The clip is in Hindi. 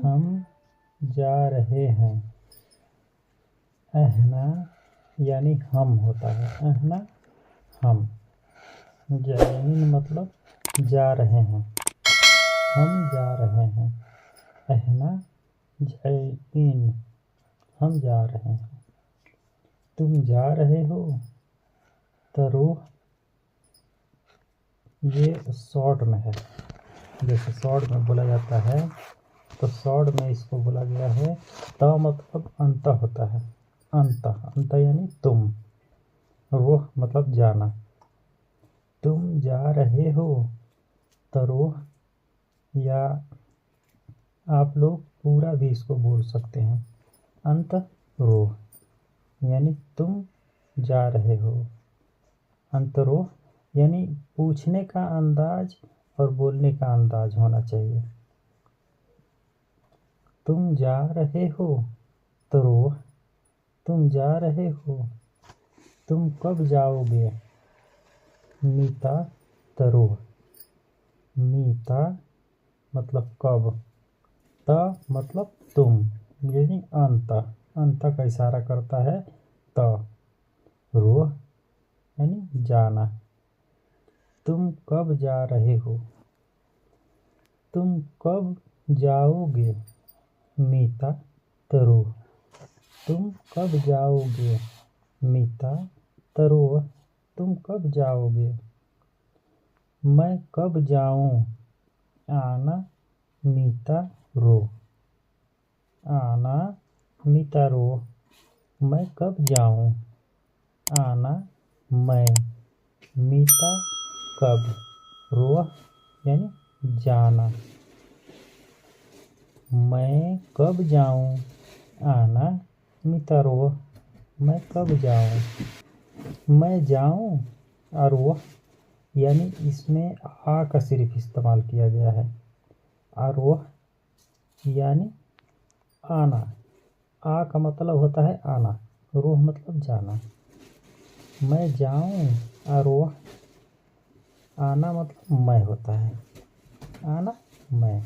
हम जा रहे हैं। अहना यानी हम होता है, अहना हम। जाइन मतलब जा रहे हैं, हम जा रहे हैं। अहना जाइन हम जा रहे हैं। तुम जा रहे हो। तरोह ये शॉर्ट में है, जैसे शॉर्ट में बोला जाता है तो शॉर्ट में इसको बोला गया है। त मतलब अंत होता है, अंत अंत यानी तुम। रोह मतलब जाना। तुम जा रहे हो। तरोह या आप लोग पूरा भी इसको बोल सकते हैं। अंत रोह यानी तुम जा रहे हो। अंतरोह यानी पूछने का अंदाज और बोलने का अंदाज होना चाहिए। तुम जा रहे हो। तरोह तुम जा रहे हो। तुम कब जाओगे। मीता तरोह मीता मतलब कब। त मतलब तुम यानी अंत, अंत का इशारा करता है त। रोह यानी जाना। तुम कब जा रहे हो। तुम कब जाओगे। मीता तरोह तुम कब जाओगे। मीता तरोह तुम कब जाओगे। मैं कब जाऊं। आना मीता रो आना मीता रो मैं कब जाऊं। आना मैं मीता कब। रोह यानी जाना। मैं कब जाऊं। आना मीता रोह मैं कब जाऊं। मैं जाऊं अरोह यानी इसमें आ का सिर्फ इस्तेमाल किया गया है। आरोह यानी आना। आ का मतलब होता है आना, रोह मतलब जाना। मैं जाऊं आरोह आना मतलब मैं होता है, आना मैं।